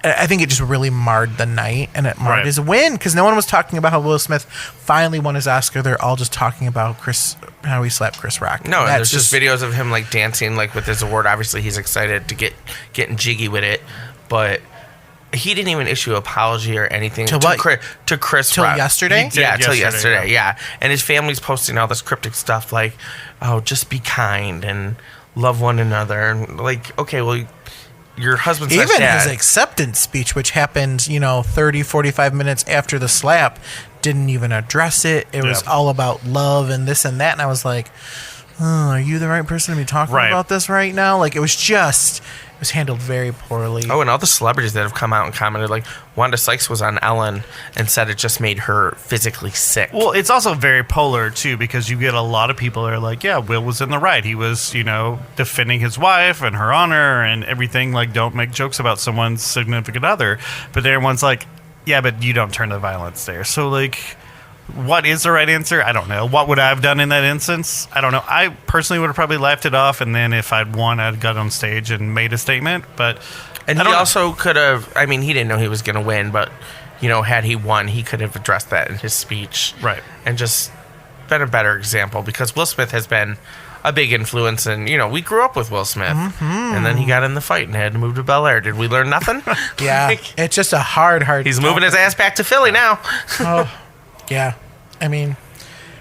I think it just really marred the night, and it marred his win, because no one was talking about how Will Smith finally won his Oscar. They're all just talking about how he slapped Chris Rock. No, and there's just videos of him like dancing like with his award. Obviously, he's excited to getting jiggy with it, but he didn't even issue an apology or anything to Chris till Rock. yesterday. Till yesterday. Yeah, and his family's posting all this cryptic stuff like, "Oh, just be kind and love one another." And like, okay, well, your husband's even dad. his acceptance speech, which happened 30 45 minutes after the slap, didn't even address it. It was all about love and this and that, and I was like, oh, are you the right person to be talking about this right now? Like, it was handled very poorly. Oh, and all the celebrities that have come out and commented, like Wanda Sykes was on Ellen and said it just made her physically sick. Well, it's also very polar, too, because you get a lot of people that are like, yeah, Will was in the right. He was, defending his wife and her honor and everything. Like, don't make jokes about someone's significant other. But everyone's like, yeah, but you don't turn the violence there. So, like, what is the right answer? I don't know. What would I have done in that instance? I don't know. I personally would have probably laughed it off, and then if I'd won, I'd got on stage and made a statement. But he also could have. I mean, he didn't know he was going to win, but had he won, he could have addressed that in his speech, right? And just been a better example, because Will Smith has been a big influence, and we grew up with Will Smith, and then he got in the fight and had to move to Bel Air. Did we learn nothing? Yeah, it's just a hard. He's moving his ass back to Philly now. Oh. Yeah, I mean,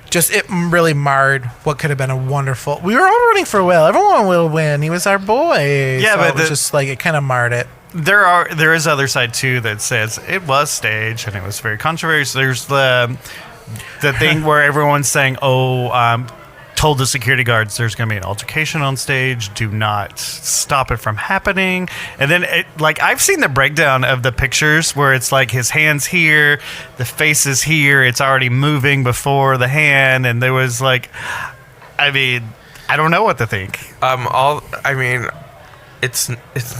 just it really marred what could have been a wonderful. We were all rooting for Will. Everyone will win. He was our boy. Yeah, so but it was just like it kind of marred it. There is other side too that says it was staged and it was very controversial. There's the thing where everyone's saying, told the security guards there's going to be an altercation on stage. Do not stop it from happening. And then, I've seen the breakdown of the pictures where it's like his hand's here, the face is here, it's already moving before the hand, and there was I don't know what to think. It's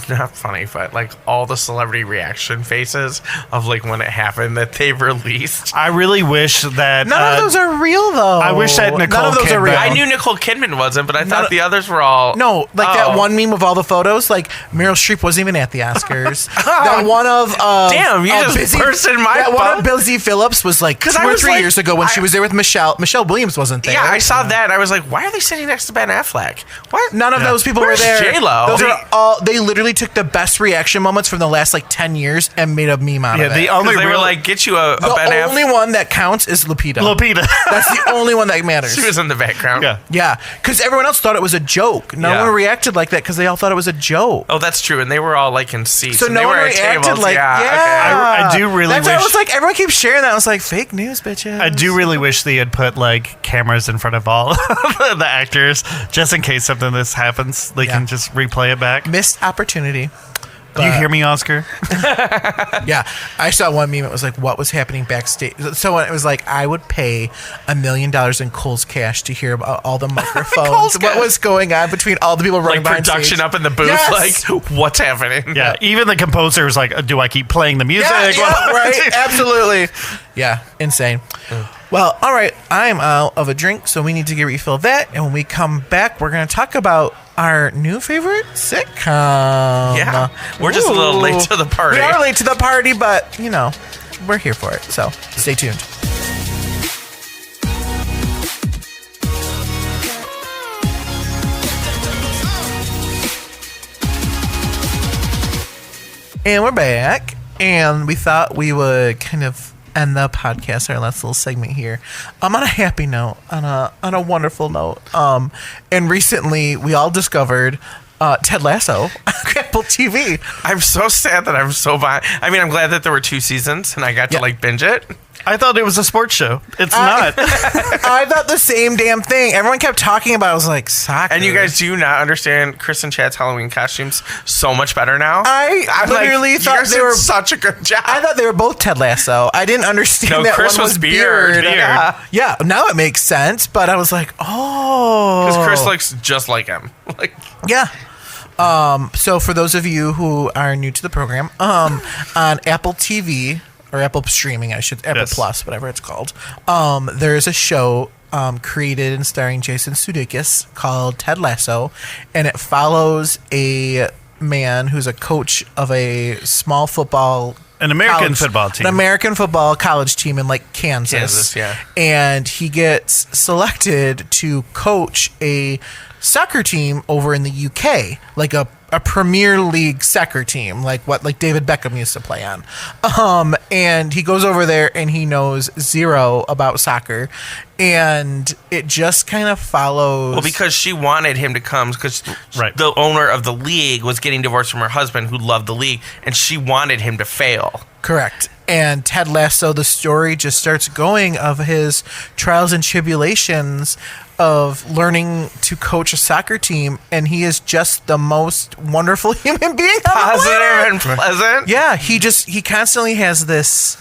not funny, but all the celebrity reaction faces of when it happened that they've released. I really wish that none of those are real though. I wish that Nicole none of those Kidman. are real. I knew Nicole Kidman wasn't, but I thought the others were all. No, that one meme of all the photos. Meryl Streep wasn't even at the Oscars. That one of damn, you just burst in my. That one of Busy Phillips was 2 or 3 years ago when she was there with Michelle. Michelle Williams wasn't there. Yeah, I saw that. I was like, why are they sitting next to Ben Affleck? What? None of those people were there. J-Lo? Those are all. They literally took the best reaction moments from the last 10 years and made a meme out of it. The only they were get you a Ben Affleck. The only one that counts is Lupita. That's the only one that matters. She was in the background. Yeah, because everyone else thought it was a joke. No one reacted like that because they all thought it was a joke. Oh, that's true, and they were all in seats. So and no they one were reacted at tables. Okay. I do really That's wish. why I was everyone keeps sharing that. I was like, fake news, bitches. I do really wish they had put cameras in front of all the actors just in case something this happens. They can just replay it back. Missed opportunity. You hear me, Oscar? Yeah, I saw one meme. It was what was happening backstage. So it was I would pay $1 million in Kohl's cash to hear about all the microphones. What was going on between all the people running behind production stage. up in the booth. Yes! What's happening? Yeah, even the composer was like, do I keep playing the music? Yeah, right, absolutely. Yeah, insane. Well, all right, I'm out of a drink, so we need to get refill that. And when we come back, we're going to talk about our new favorite sitcom. Yeah, we're just a little late to the party. We are late to the party, but, we're here for it. So stay tuned. And we're back, and we thought we would kind of end the podcast, our last little segment here, on a happy note, on a wonderful note. And recently we all discovered Ted Lasso on Apple TV. I'm so sad that I'm so behind. I mean, I'm glad that there were 2 seasons and I got to binge it. I thought it was a sports show. It's not. I thought the same damn thing. Everyone kept talking about it. I was like, soccer. And you guys do not understand Chris and Chad's Halloween costumes so much better now. I literally thought you guys they were such a good job. I thought they were both Ted Lasso. I didn't understand that Chris one was beard. Yeah, now it makes sense. But I was like, oh, because Chris looks just like him. Yeah. So for those of you who are new to the program, on Apple TV or Apple streaming, Apple Plus, whatever it's called, there is a show created and starring Jason Sudeikis called Ted Lasso, and it follows a man who's a coach of a small football. An American football team. An American football college team in like Kansas. yeah. And he gets selected to coach a soccer team over in the UK, like a Premier League soccer team, like what David Beckham used to play on. And he goes over there and he knows zero about soccer. And it just kind of follows. Well, because she wanted him to come because Right. the owner of the league was getting divorced from her husband who loved the league, and she wanted him to fail. Correct. And Ted Lasso, the story just starts going of his trials and tribulations of learning to coach a soccer team, and he is just the most wonderful human being on the Positive planet. and pleasant. Yeah, he constantly has this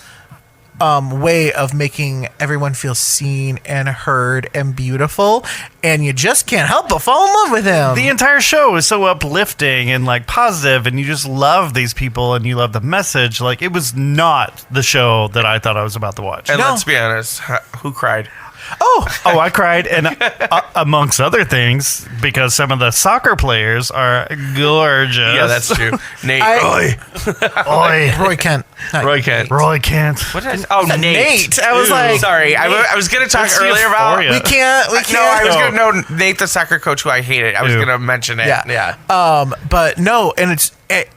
way of making everyone feel seen and heard and beautiful, and you just can't help but fall in love with him. The entire show is so uplifting and like positive, and you just love these people and you love the message. Like, it was not the show that I thought I was about to watch. And No. let's be honest, who cried? Oh, I cried, and amongst other things, because some of the soccer players are gorgeous. Yeah, that's true. Nate. Oi. Roy Kent. Not- Roy Kent. Roy Kent. What did I say? Oh, Nate. I was like, Sorry, I was going to talk That's earlier about. Euphoria. we can't. No, I was No. going to know Nate, the soccer coach who I hated. I was Ew. going to mention it. Yeah. But no, and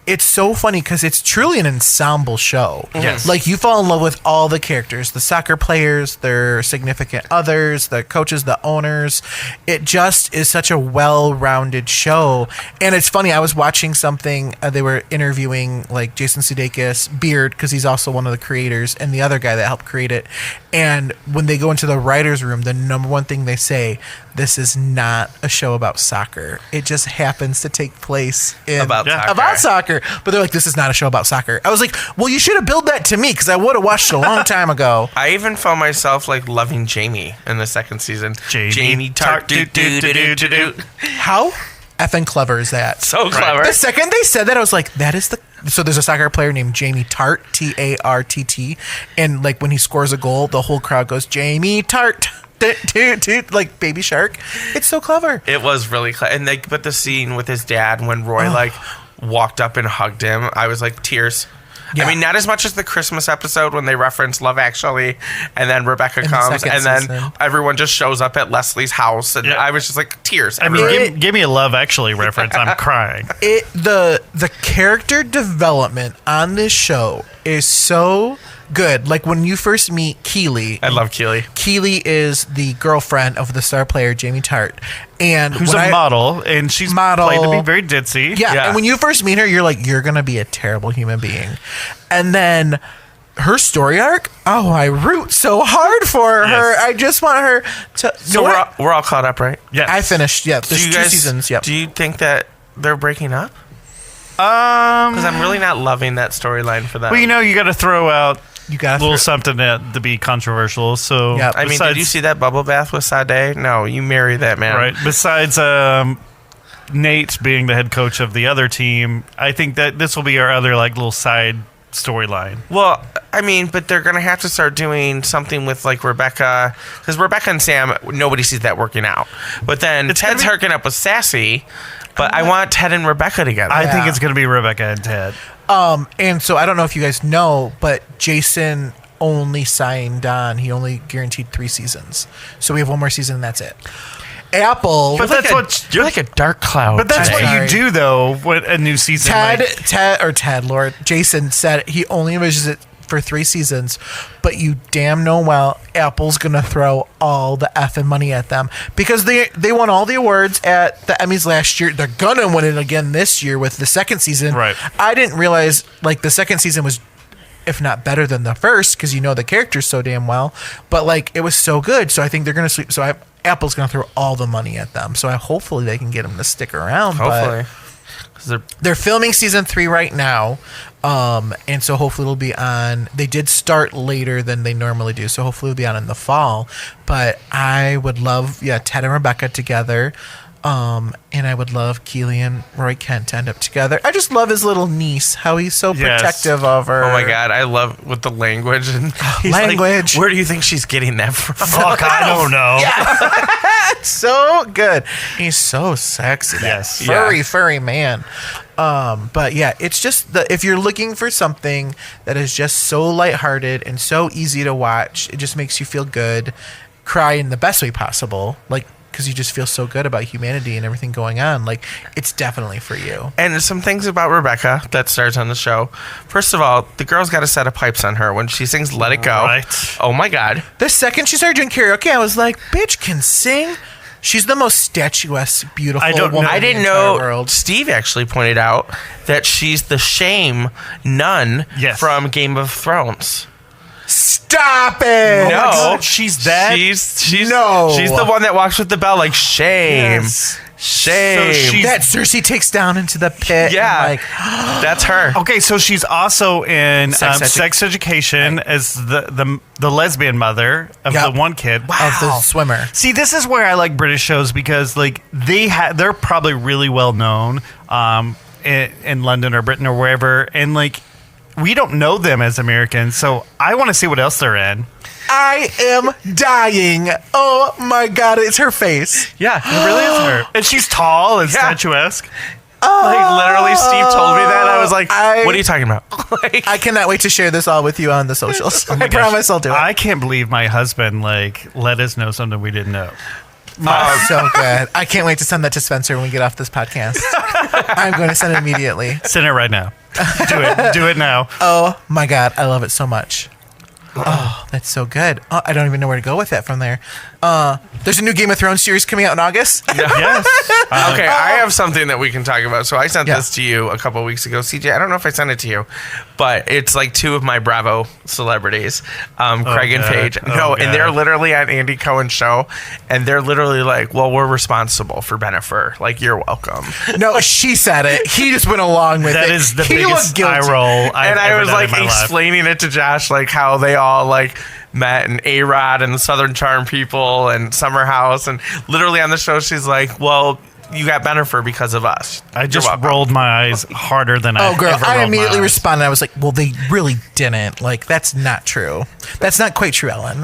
it's so funny because it's truly an ensemble show. Yes. Like, you fall in love with all the characters, the soccer players, their significant others, the coaches, the owners. It just is such a well-rounded show. And it's funny, I was watching something, they were interviewing like Jason Sudeikis, Beard, because he's also one of the creators, and the other guy that helped create it. And when they go into the writer's room, the number one thing they say, this is not a show about soccer. It just happens to take place About soccer. about soccer. But they're like, this is not a show about soccer. I was like, well, you should have billed that to me because I would have watched it a long time ago. I even found myself like loving Jamie in the second season. Jamie Tart. Do, do, do, do, do, do. How effing clever is that? So clever. The second they said that, I was like, that is the... So there's a soccer player named Jamie Tart, Tartt. And like when he scores a goal, the whole crowd goes, Jamie Tart. Like Baby Shark. It's so clever. It was really clever. And but the scene with his dad when Roy like walked up and hugged him, I was like tears. Yeah. I mean, not as much as the Christmas episode when they reference Love Actually, and then Rebecca In the comes, second and then season. everyone just shows up at Leslie's house, and Yeah. I was just like tears. I mean, everywhere. give me a Love Actually reference. I'm crying. The character development on this show is so good. Like when you first meet Keely. I love Keely. Keely is the girlfriend of the star player Jamie Tart, and Who's when a model, and she's Model. played to be very ditzy. Yeah, and when you first meet her, you're like, you're gonna be a terrible human being, and then her story arc. Oh, I root so hard for her. Yes. I just want her to. So we're all caught up, right? Yes. I finished. Yeah, there's Do you 2 guys, seasons. Yep. Do you think that they're breaking up? Because I'm really not loving that storyline for them. Well, you got to throw out You got a little something to be controversial. So, Yep. I mean, did you see that bubble bath with Sade? No, you marry that man. Right. Besides Nate being the head coach of the other team, I think that this will be our other like little side storyline. Well, I mean, but they're going to have to start doing something with like Rebecca, because Rebecca and Sam, nobody sees that working out. But then It's Ted's gonna hooking up with Sassy, but I want Ted and Rebecca together. I think Yeah. it's going to be Rebecca and Ted. And so I don't know if you guys know, but Jason only signed on. He only guaranteed 3 seasons. So we have 1 more season and that's it. Apple. But that's You're like a dark cloud. But that's I'm what sorry. you do though when a new season. Jason said he only envisions it for 3 seasons, but you damn know well Apple's gonna throw all the effing money at them because they won all the awards at the Emmys last year. They're gonna win it again this year with the second season. Right. I didn't realize like the second season was, if not better than the first, because you know the characters so damn well, but like it was so good. So I think they're gonna sweep. So Apple's gonna throw all the money at them. So hopefully they can get them to stick around. Hopefully. 'Cause They're filming season 3 right now, and so hopefully it'll be on. They did start later than they normally do, so hopefully it'll be on in the fall. But I would love, Ted and Rebecca together. And I would love Keely and Roy Kent to end up together. I just love his little niece, how he's so protective of her. Oh my God, I love with the language and he's language. Like, where do you think she's getting that from? Fuck, I don't know. So good. He's so sexy. Yes. Furry man. But yeah, it's just if you're looking for something that is just so lighthearted and so easy to watch, it just makes you feel good, cry in the best way possible, like because you just feel so good about humanity and everything going on. Like, it's definitely for you. And some things about Rebecca that stars on the show. First of all, the girl's got a set of pipes on her when she sings "Let It Go." Right. Oh my God! The second she started doing karaoke, I was like, "Bitch can sing." She's the most statuesque, beautiful woman I in didn't the entire know. world. Steve actually pointed out that she's the shame nun from Game of Thrones. Stop it! No, she's that. She's No. She's the one that walks with the bell like shame, Yes. shame. So she's- That Cersei takes down into the pit. Yeah. And That's her. Okay, so she's also in Sex Education as the lesbian mother of Yep. the one kid. of the swimmer. See, this is where I like British shows because like they're probably really well known in London or Britain or wherever, and like we don't know them as Americans, so I want to see what else they're in. I am dying. Oh my God, it's her face. Yeah, it really is her, and she's tall and Yeah. statuesque. Like literally, Steve told me that. I was like, "What are you talking about?" Like, I cannot wait to share this all with you on the socials. I promise I'll do it. I can't believe my husband like let us know something we didn't know. So good. I can't wait to send that to Spencer when we get off this podcast. I'm going to send it immediately. Send it right now. Do it now. Oh my God, I love it so much. Oh, that's so good. Oh, I don't even know where to go with that from there. There's a new Game of Thrones series coming out in August. Yes. okay, I have something that we can talk about. So I sent Yeah. this to you a couple of weeks ago, CJ. I don't know if I sent it to you, but it's like two of my Bravo celebrities, Craig and God. Paige. Oh, No, and they're God. literally on Andy Cohen's show, and they're literally like, "Well, we're responsible for Bennifer. Like, you're welcome." No, she said it. He just went along with it. That is the He biggest looked guilty. eye roll I've And I ever was done like in my life. explaining it to Josh, like how they all like met and A-Rod and the Southern Charm people and Summer House, and literally on the show she's like, "Well, you got Bennifer because of us." I You're just welcome. rolled my eyes harder than I Oh, girl, ever I rolled immediately my eyes. responded. I was like, well, they really didn't. Like, that's not true. That's not quite true, Ellen.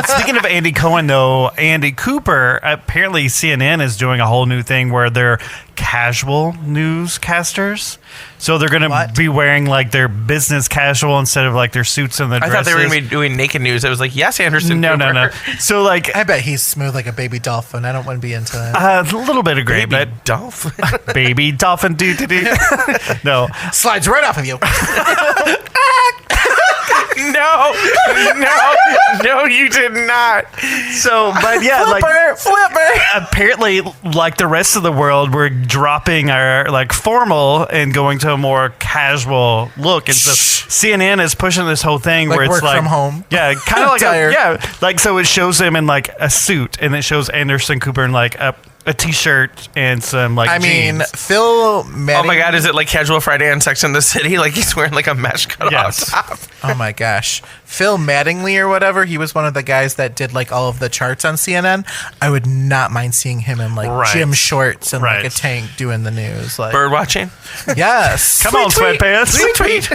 Speaking of Andy Cohen, though, Andy Cooper, apparently CNN is doing a whole new thing where they're casual newscasters. So they're going to What? be wearing like their business casual instead of like their suits and the I dresses. thought they were going to be doing naked news. I was like, yes, Anderson. No. Cooper. So like I bet he's smooth like a baby dolphin. I don't want to be into that. a little bit of gray, Baby but Dolphin. baby dolphin doo. No, Slides right off of you. No, you did not. so but yeah, like Flipper. apparently, like the rest of the world, we're dropping our like formal and going to a more casual look. And so CNN is pushing this whole thing Like where it's work like from home? yeah, kind of like Tired. like so it shows him in like a suit, and it shows Anderson Cooper in like a t-shirt and some like. I mean, jeans. Phil Oh Mattingly. my God, is it like Casual Friday on Sex and the City? Like he's wearing like a mesh cut Yes. off top. Oh my gosh. Phil Mattingly or whatever. He was one of the guys that did like all of the charts on CNN. I would not mind seeing him in like Right. gym shorts and like Right. a tank doing the news. Like, Bird watching. yes. Come on, sweatpants. Tweet.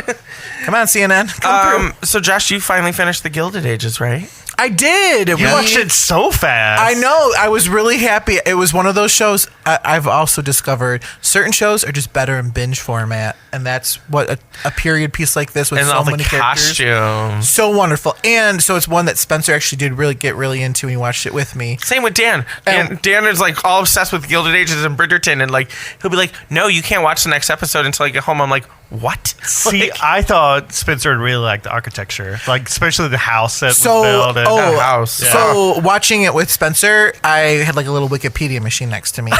Come on, CNN. Come through. So Josh, you finally finished the Gilded Ages, right? I did. You watched it so fast. I know. I was really happy. It was one of those shows. I've also discovered certain shows are just better in binge format, and that's what a period piece like this with And so all the many characters. costumes. So wonderful. And so it's one that Spencer actually did really get really into. He watched it with me. Same with Dan. Dan is like all obsessed with Gilded Ages and Bridgerton, and like he'll be like, "No, you can't watch the next episode until I get home." I'm like, "What?" See, Like, I thought Spencer would really like the architecture, like especially the house that So, was built. And, the house. So watching it with Spencer, I had like a little Wikipedia machine next to me.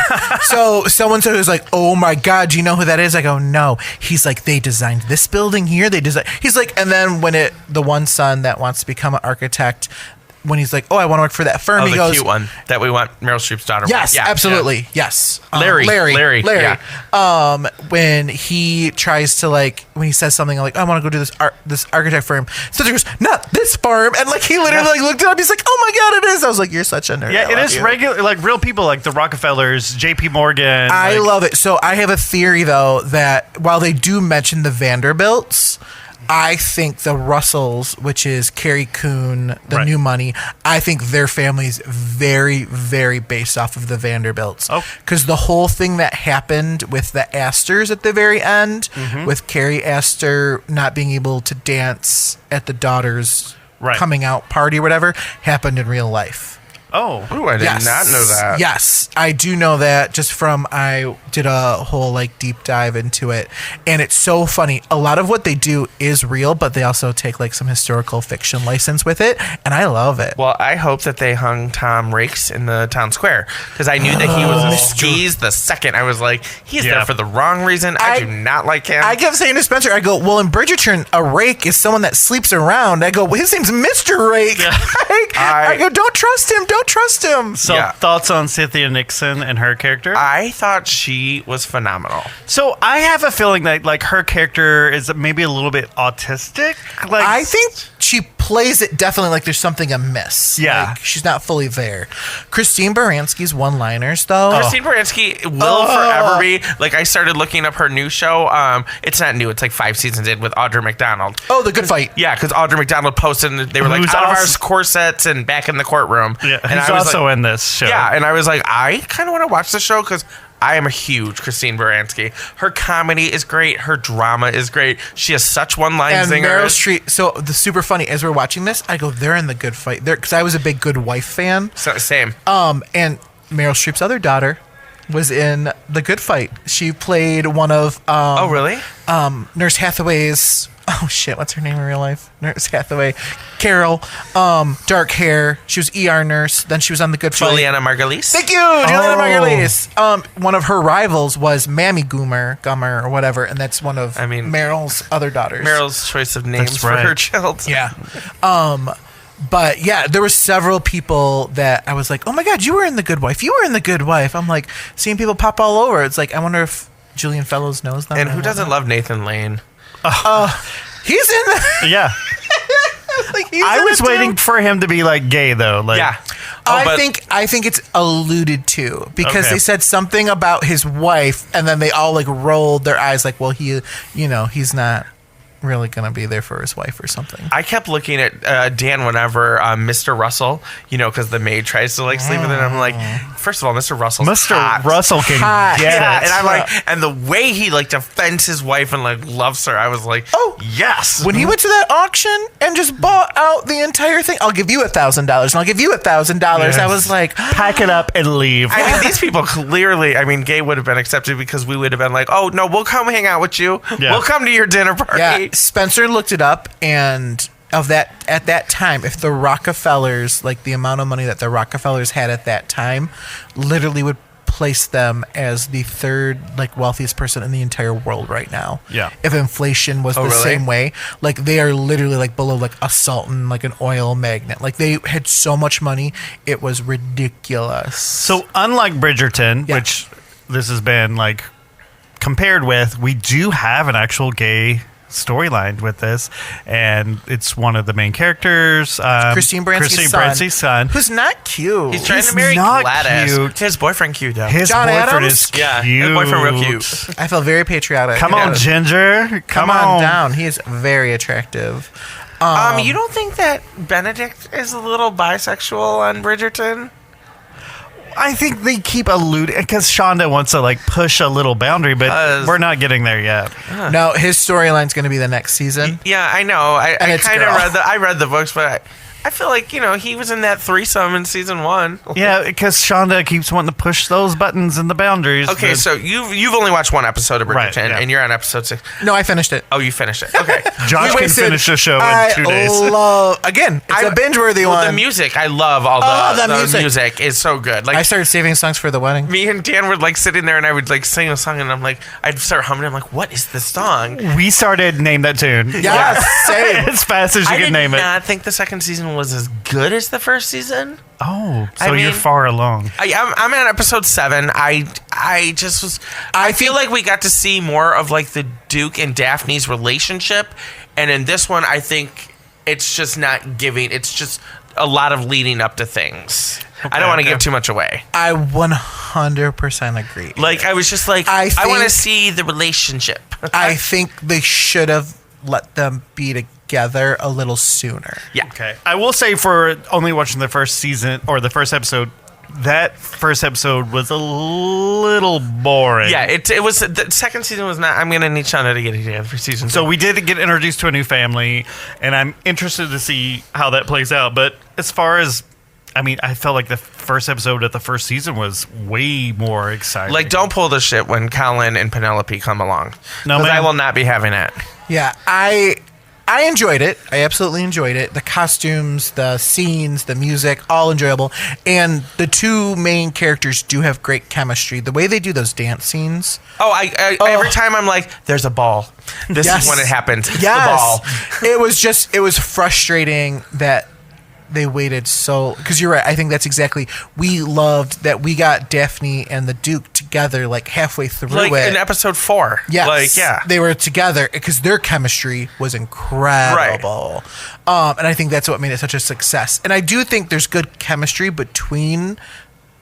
So someone said, was like, "Oh my God, do you know who that is?" I go, "No." He's like, "They designed this building here. They designed." He's like, and then when the one son that wants to become an architect, when he's like, oh, I want to work for that firm. Oh, he the goes, cute one that we want Meryl Streep's daughter. yes, with. Yeah, absolutely, yeah. yes. Larry. Yeah. When he tries to when he says something like, I want to go do this architect firm, Spencer goes, not this firm, and he literally looked it up. He's like, oh my god, it is. I was like, you're such a nerd. Yeah, it is regular, real people like the Rockefellers, J.P. Morgan. I love it. So I have a theory though that while they do mention the Vanderbilts, I think the Russells, which is Carrie Coon, the New Money, I think their family's very, very based off of the Vanderbilts. Oh. Because the whole thing that happened with the Astors at the very end, with Carrie Astor not being able to dance at the daughter's coming out party or whatever, happened in real life. Oh. Ooh, I did not know that. Yes, I do know that just from I did a whole deep dive into it, and it's so funny. A lot of what they do is real, but they also take some historical fiction license with it, and I love it. Well, I hope that they hung Tom Rakes in the town square because I knew that he was he's the second. I was like, he's there for the wrong reason. I do not like him. I kept saying to Spencer, I go, well, in Bridgerton, a rake is someone that sleeps around. I go, well, his name's Mr. Rake. Yeah. I go, don't trust him. Don't trust him. So thoughts on Cynthia Nixon and her character? I thought she was phenomenal. So I have a feeling that her character is maybe a little bit autistic. I think she plays it definitely like there's something amiss. Yeah. She's not fully there. Christine Baranski's one-liners, though. Christine Baranski will forever be I started looking up her new show. It's not new. It's 5 seasons in with Audra McDonald. Oh, The Good Fight. Yeah, because Audra McDonald posted and they were Who's out of our also- corsets and back in the courtroom. Yeah, and who's I was also in this show. Yeah, and I was like, I kind of want to watch the show because I am a huge Christine Baranski. Her comedy is great. Her drama is great. She has such one-line And zingers. Meryl Streep. So the super funny as we're watching this, I go, they're in The Good Fight. Because I was a big Good Wife fan. Same. And Meryl Streep's other daughter was in The Good Fight. She played one of Oh, really? Nurse Hathaway's. Oh shit! What's her name in real life? Nurse Hathaway, Carol. Dark hair. She was ER nurse. Then she was on The Good Fight. Juliana Margulies. Thank you, Juliana Margulies. One of her rivals was Mammy Gummer or whatever, and that's one of Meryl's other daughters. Meryl's choice of names for her child. Yeah. But yeah, there were several people that I was like, oh my god, you were in The Good Wife. You were in The Good Wife. I'm like seeing people pop all over. It's I wonder if Julian Fellows knows them. And who doesn't love Nathan Lane? He's in the. Yeah. I was waiting for him to be gay though. Yeah. I think it's alluded to because they said something about his wife, and then they all rolled their eyes well, he's not really gonna be there for his wife or something. I kept looking at Dan whenever Mr. Russell, because the maid tries to sleep with him. I'm like, first of all, Mr. Russell's hot. Russell can get it. And I'm and the way he defends his wife and loves her, I was like, oh yes. When he went to that auction and just bought out the entire thing, I'll give you $1,000 and I'll give you $1,000. Yes. I was like, pack it up and leave. These people clearly, Gay would have been accepted because we would have been like, oh no, we'll come hang out with you. Yeah. We'll come to your dinner party. Yeah. Spencer looked it up, and at that time, if the Rockefellers, the amount of money that the Rockefellers had at that time, literally would place them as the third wealthiest person in the entire world right now. Yeah. If inflation was the same way, they are literally below a Sultan, an oil magnate. They had so much money, it was ridiculous. So unlike Bridgerton, which this has been compared with, we do have an actual gay storyline with this, and it's one of the main characters, Christine Baranski's son, who's not cute. He's trying to marry Gladys. His boyfriend cute though. His John boyfriend Adams? is cute. Yeah, his boyfriend real cute. I feel very patriotic. Come on, Ginger. Come on down. He is very attractive. You don't think that Benedict is a little bisexual on Bridgerton? I think they keep alluding because Shonda wants to push a little boundary, but we're not getting there yet. No, his storyline's going to be the next season. Yeah, I know. I kind of read the books, but I feel like, he was in that threesome in season 1. Yeah, because Shonda keeps wanting to push those buttons and the boundaries. Okay, so you've only watched one episode of Bridgerton, and you're on episode 6. No, I finished it. Oh, you finished it. Okay. Josh can finish the show in 2 days. It's a binge-worthy one. The music, I love all the music is so good. I started saving songs for the wedding. Me and Dan were sitting there, and I would sing a song, and I'd start humming. I'm like, what is this song? We started Name That Tune. Yes, same. As fast as you can name it. I did not think the second season season was as good as the first season. Oh, so I mean, you're far along. I'm at episode 7. I feel like we got to see more of like the Duke and Daphne's relationship, and in this one, I think it's just not giving. It's just a lot of leading up to things. I don't want to give too much away. I 100% agree. Like, I was just like, I want to see the relationship. I think they should have let them be together a little sooner. Yeah. Okay. I will say, for only watching the first season or the first episode, that first episode was a little boring. Yeah, it was. The second season was not. I'm going to need Shonda to get it together for season 2. So we did get introduced to a new family, and I'm interested to see how that plays out. But as far as, I mean, I felt like the first episode of the first season was way more exciting. Like, don't pull the shit when Colin and Penelope come along. No, because I ma'am. will not be having it. Yeah, I enjoyed it. I absolutely enjoyed it. The costumes, the scenes, the music, all enjoyable. And the two main characters do have great chemistry. The way they do those dance scenes. Every time I'm like, there's a ball. This Yes. is when it happens. It's Yes. the ball. It was frustrating that they waited so, because you're right. I think that's exactly, we loved that we got Daphne and the Duke together like halfway through Like it. in episode 4. Yes. Like, yeah. They were together because their chemistry was incredible. And I think that's what made it such a success. And I do think there's good chemistry between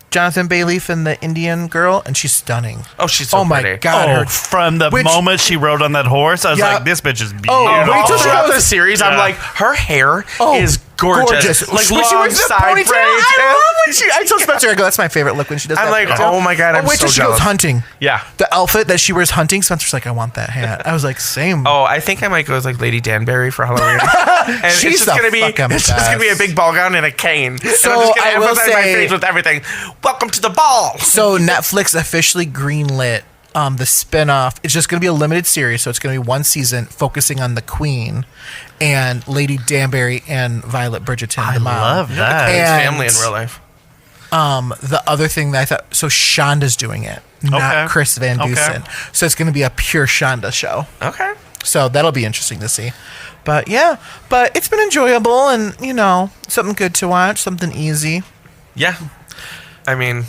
Jonathan Bayleaf and the Indian girl, and she's stunning. Oh, she's so my pretty. God. from the Which- moment she rode on that horse, I was Yeah. like, this bitch is beautiful. Oh, wait till she Throughout goes- the series, I'm Yeah. like, her hair is gorgeous. Like, when she long wears the side ponytail, braids. I love when she. I told Spencer, I go, that's my favorite look when she does I'm that. like, ponytail. oh my God, I'm wait till so she jealous. goes hunting. Yeah. The outfit that she wears hunting, Spencer's like, I want that hat. I was like, same. Oh, I think I might go as like Lady Danbury for Halloween. And She's it's just the gonna be fucking it's just gonna be a best. big ball gown and a cane. And So, I'm just gonna I will emphasize my say- face with everything. Welcome to the ball. So Netflix officially greenlit the spinoff. It's just going to be a limited series, so it's going to be one season focusing on the Queen and Lady Danbury and Violet Bridgerton. I the mom. love that. It's And- family in real life. The other thing that I thought, so Shonda's doing it, not Okay. Chris Van Dusen. So it's going to be a pure Shonda show. Okay. So that'll be interesting to see. But yeah, but it's been enjoyable and, something good to watch, something easy. Yeah. I mean,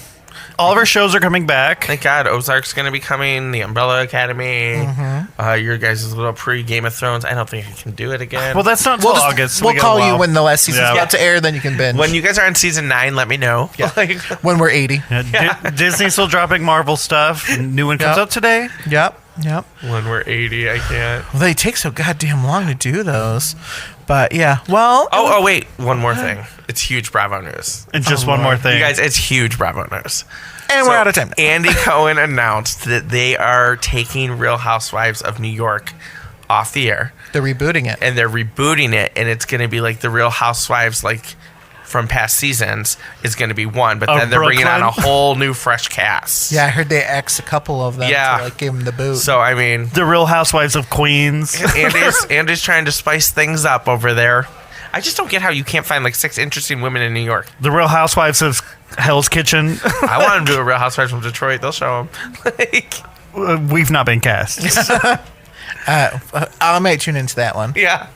All of our shows are coming back. thank God Ozark's going to be coming. The Umbrella Academy. Your guys' little pre-Game of Thrones. I don't think I can do it again. Well, that's not until August. so We'll we got a call you while. when the last season's Yeah. about to air, then you can binge. when you guys are on season 9, let me know. Yeah. Like, when we're 80. Yeah, Disney's still dropping Marvel stuff. New one comes Yep. out today. Yep. when we're 80, I can't. Well, they take so goddamn long to do those. But yeah, well. Oh, wait. One more thing. It's huge Bravo news. And just one more thing. You guys, it's huge Bravo news. And we're out of time now. Andy Cohen announced that they are taking Real Housewives of New York off the air. They're rebooting it. And they're rebooting it, and it's going to be like the Real Housewives, like from past seasons, is going to be one. But Of then they're bringing on a Brooklyn? whole new, fresh cast. Yeah, I heard they axed a couple of them Yeah. to give them the boot. So, I mean, The Real Housewives of Queens. Andy's trying to spice things up over there. I just don't get how you can't find like 6 interesting women in New York. The Real Housewives of Hell's Kitchen. I want them to do a Real Housewives from Detroit. They'll show them. Like, We've not been cast. I might tune into that one. yeah.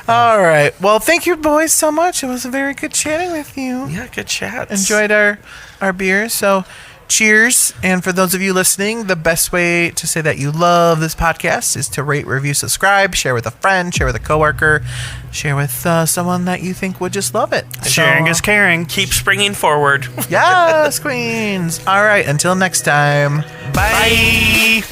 All right. Well, thank you, boys, so much. It was a very good chatting with you. Yeah, good chat. Enjoyed our beers. So cheers. And for those of you listening, the best way to say that you love this podcast is to rate, review, subscribe, share with a friend, share with a coworker, share with someone that you think would just love it. Sharing is caring. Keep springing forward. Yes, queens. All right. Until next time. Bye.